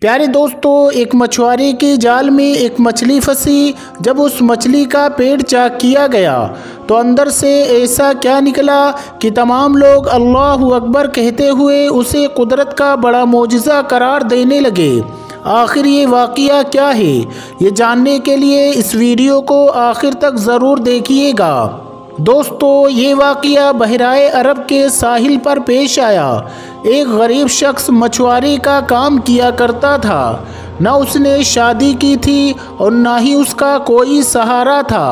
प्यारे दोस्तों, एक मछुआरे के जाल में एक मछली फंसी। जब उस मछली का पेट चाक किया गया तो अंदर से ऐसा क्या निकला कि तमाम लोग अल्लाहु अकबर कहते हुए उसे कुदरत का बड़ा मोजिज़ा करार देने लगे। आखिर ये वाक़या क्या है, ये जानने के लिए इस वीडियो को आखिर तक ज़रूर देखिएगा। दोस्तों, ये वाक़या बहराए अरब के साहिल पर पेश आया। एक गरीब शख्स मछुआरे का काम किया करता था। न उसने शादी की थी और न ही उसका कोई सहारा था।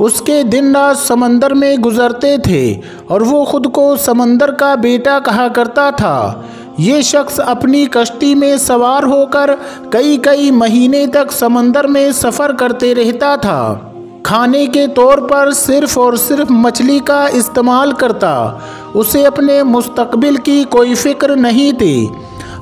उसके दिन रात समंदर में गुजरते थे और वो खुद को समंदर का बेटा कहा करता था। ये शख्स अपनी कश्ती में सवार होकर कई महीने तक समंदर में सफ़र करते रहता था। खाने के तौर पर सिर्फ़ और सिर्फ मछली का इस्तेमाल करता। उसे अपने मुस्तकबिल की कोई फ़िक्र नहीं थी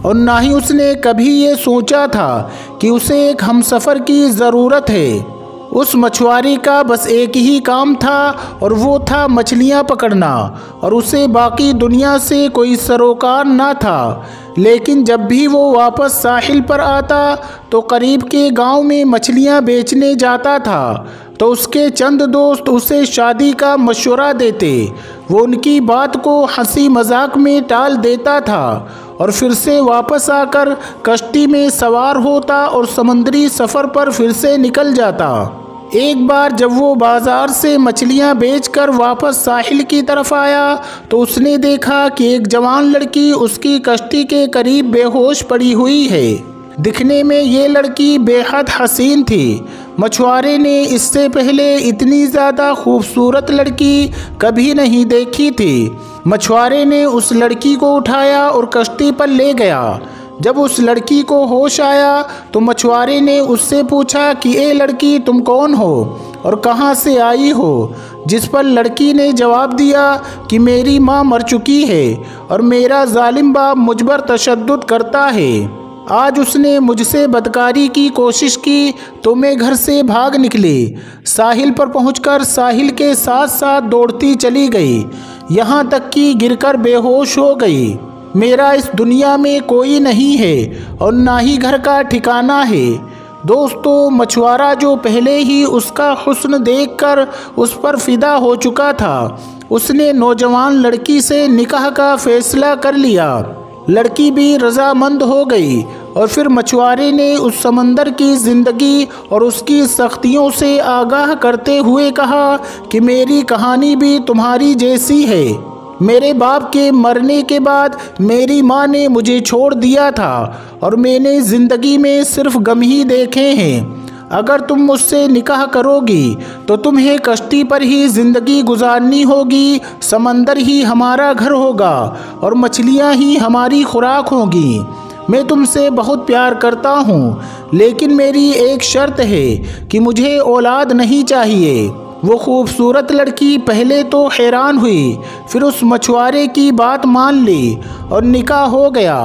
और ना ही उसने कभी ये सोचा था कि उसे एक हमसफ़र की ज़रूरत है। उस मछुआरे का बस एक ही काम था और वो था मछलियाँ पकड़ना, और उसे बाकी दुनिया से कोई सरोकार ना था। लेकिन जब भी वो वापस साहिल पर आता तो करीब के गांव में मछलियाँ बेचने जाता था तो उसके चंद दोस्त उसे शादी का मशवरा देते। वो उनकी बात को हंसी मजाक में टाल देता था और फिर से वापस आकर कश्ती में सवार होता और समुद्री सफ़र पर फिर से निकल जाता। एक बार जब वो बाज़ार से मछलियाँ बेचकर वापस साहिल की तरफ आया तो उसने देखा कि एक जवान लड़की उसकी कश्ती के करीब बेहोश पड़ी हुई है। दिखने में ये लड़की बेहद हसीन थी। मछुआरे ने इससे पहले इतनी ज़्यादा खूबसूरत लड़की कभी नहीं देखी थी। मछुआरे ने उस लड़की को उठाया और कश्ती पर ले गया। जब उस लड़की को होश आया तो मछुआरे ने उससे पूछा कि ए लड़की, तुम कौन हो और कहाँ से आई हो? जिस पर लड़की ने जवाब दिया कि मेरी माँ मर चुकी है और मेरा जालिम बाप मुझ पर तशद्दुद करता है। आज उसने मुझसे बदकारी की कोशिश की तो मैं घर से भाग निकली। साहिल पर पहुंचकर साहिल के साथ साथ दौड़ती चली गई, यहाँ तक कि गिरकर बेहोश हो गई। मेरा इस दुनिया में कोई नहीं है और ना ही घर का ठिकाना है। दोस्तों, मछुआरा जो पहले ही उसका हुस्न देखकर उस पर फिदा हो चुका था, उसने नौजवान लड़की से निकाह का फैसला कर लिया। लड़की भी रजामंद हो गई और फिर मछुआरे ने उस समंदर की ज़िंदगी और उसकी सख्तियों से आगाह करते हुए कहा कि मेरी कहानी भी तुम्हारी जैसी है। मेरे बाप के मरने के बाद मेरी माँ ने मुझे छोड़ दिया था और मैंने ज़िंदगी में सिर्फ गम ही देखे हैं। अगर तुम मुझसे निकाह करोगी तो तुम्हें कश्ती पर ही ज़िंदगी गुजारनी होगी। समंदर ही हमारा घर होगा और मछलियाँ ही हमारी खुराक होगी। मैं तुमसे बहुत प्यार करता हूँ, लेकिन मेरी एक शर्त है कि मुझे औलाद नहीं चाहिए। वो खूबसूरत लड़की पहले तो हैरान हुई, फिर उस मछुआरे की बात मान ली और निकाह हो गया।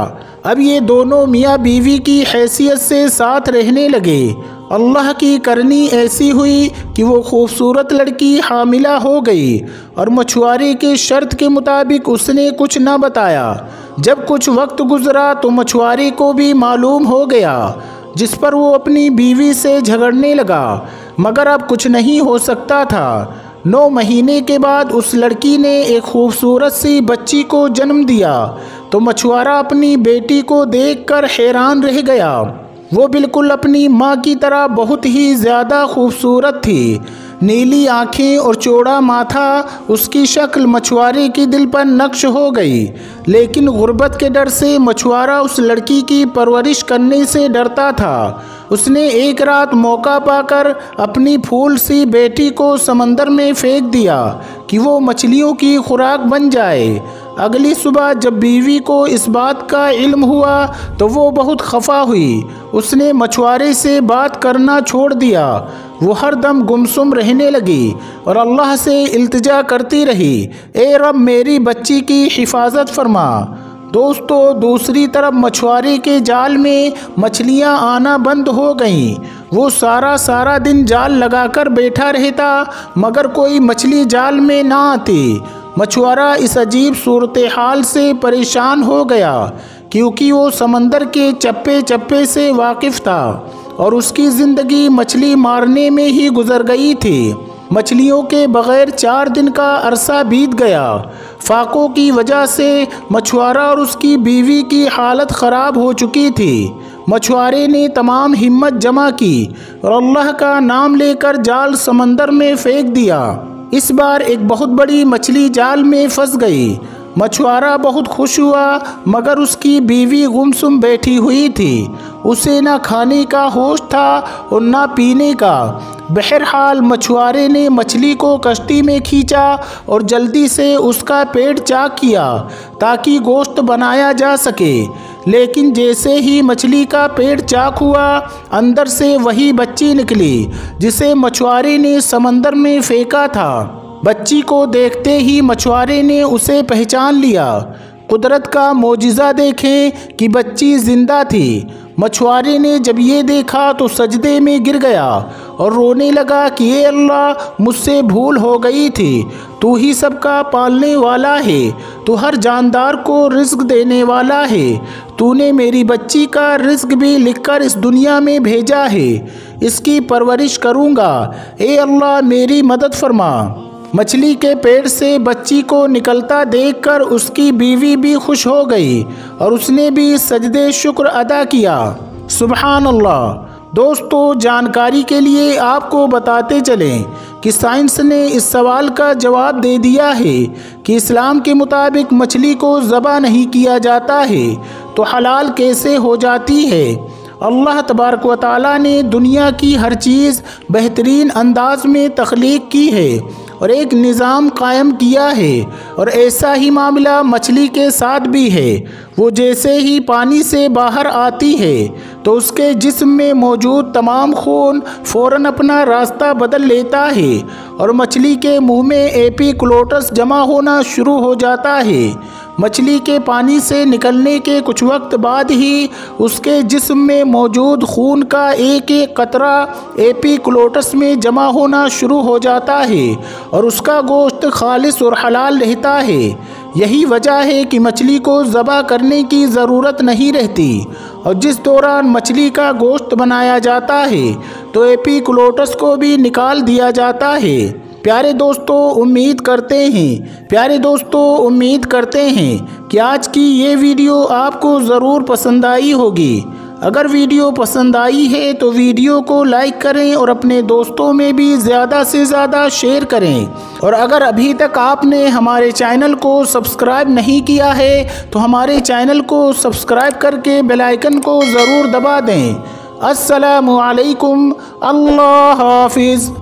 अब ये दोनों मियाँ बीवी की हैसियत से साथ रहने लगे। अल्लाह की करनी ऐसी हुई कि वो खूबसूरत लड़की हामिला हो गई और मछुआरे के शर्त के मुताबिक उसने कुछ न बताया। जब कुछ वक्त गुजरा तो मछुआरे को भी मालूम हो गया, जिस पर वो अपनी बीवी से झगड़ने लगा, मगर अब कुछ नहीं हो सकता था। 9 महीने के बाद उस लड़की ने एक खूबसूरत सी बच्ची को जन्म दिया तो मछुआरा अपनी बेटी को देखकर हैरान रह गया। वो बिल्कुल अपनी माँ की तरह बहुत ही ज़्यादा खूबसूरत थी। नीली आँखें और चौड़ा माथा, उसकी शक्ल मछुआरे के दिल पर नक्श हो गई। लेकिन गुर्बत के डर से मछुआरा उस लड़की की परवरिश करने से डरता था। उसने एक रात मौका पाकर अपनी फूल सी बेटी को समंदर में फेंक दिया कि वो मछलियों की खुराक बन जाए। अगली सुबह जब बीवी को इस बात का इल्म हुआ तो वो बहुत खफा हुई। उसने मछुआरे से बात करना छोड़ दिया। वो हर दम गुमसुम रहने लगी और अल्लाह से इल्तिजा करती रही, ए रब, मेरी बच्ची की हिफाजत फरमा। दोस्तों, दूसरी तरफ मछुआरे के जाल में मछलियां आना बंद हो गईं। वो सारा दिन जाल लगाकर बैठा रहता मगर कोई मछली जाल में ना आती। मछुआरा इस अजीब सूरत हाल से परेशान हो गया क्योंकि वो समंदर के चप्पे चप्पे से वाकिफ़ था और उसकी ज़िंदगी मछली मारने में ही गुजर गई थी। मछलियों के बग़ैर 4 दिन का अरसा बीत गया। फाकों की वजह से मछुआरा और उसकी बीवी की हालत ख़राब हो चुकी थी। मछुआरे ने तमाम हिम्मत जमा की और अल्लाह का नाम लेकर जाल समंदर में फेंक दिया। इस बार एक बहुत बड़ी मछली जाल में फंस गई। मछुआरा बहुत खुश हुआ, मगर उसकी बीवी गुमसुम बैठी हुई थी। उसे ना खाने का होश था और ना पीने का। बहरहाल मछुआरे ने मछली को कश्ती में खींचा और जल्दी से उसका पेट चाक किया ताकि गोश्त बनाया जा सके। लेकिन जैसे ही मछली का पेट चाक हुआ, अंदर से वही बच्ची निकली जिसे मछुआरे ने समंदर में फेंका था। बच्ची को देखते ही मछुआरे ने उसे पहचान लिया। कुदरत का मोजिज़ा देखें कि बच्ची जिंदा थी। मछुआरे ने जब ये देखा तो सजदे में गिर गया और रोने लगा कि ये अल्लाह, मुझसे भूल हो गई थी। तू ही सबका पालने वाला है, तू हर जानदार को रिज़्क देने वाला है। तूने मेरी बच्ची का रिज़्क भी लिखकर इस दुनिया में भेजा है। इसकी परवरिश करूँगा। ए अल्लाह, मेरी मदद फरमा। मछली के पेट से बच्ची को निकलता देखकर उसकी बीवी भी खुश हो गई और उसने भी सजदे शुक्र अदा किया। सुबहान अल्लाह। दोस्तों, जानकारी के लिए आपको बताते चलें कि साइंस ने इस सवाल का जवाब दे दिया है कि इस्लाम के मुताबिक मछली को ज़बह नहीं किया जाता है तो हलाल कैसे हो जाती है। अल्लाह तबारक व तआला ने दुनिया की हर चीज़ बेहतरीन अंदाज में तख्लीक की है और एक निज़ाम कायम किया है, और ऐसा ही मामला मछली के साथ भी है। वो जैसे ही पानी से बाहर आती है तो उसके जिस्म में मौजूद तमाम खून फ़ौरन अपना रास्ता बदल लेता है और मछली के मुंह में एपिक्लोटस जमा होना शुरू हो जाता है। मछली के पानी से निकलने के कुछ वक्त बाद ही उसके जिस्म में मौजूद खून का एक एक कतरा एपिक्लोटस में जमा होना शुरू हो जाता है और उसका गोश्त खालिस और हलाल रहता है। यही वजह है कि मछली को ज़बह करने की ज़रूरत नहीं रहती, और जिस दौरान मछली का गोश्त बनाया जाता है तो एपिक्लोटस को भी निकाल दिया जाता है। प्यारे दोस्तों, उम्मीद करते हैं कि आज की ये वीडियो आपको ज़रूर पसंद आई होगी। अगर वीडियो पसंद आई है तो वीडियो को लाइक करें और अपने दोस्तों में भी ज़्यादा से ज़्यादा शेयर करें। और अगर अभी तक आपने हमारे चैनल को सब्सक्राइब नहीं किया है तो हमारे चैनल को सब्सक्राइब करके बेल आइकन को ज़रूर दबा दें। अस्सलामु अलैकुम। अल्लाह हाफिज़।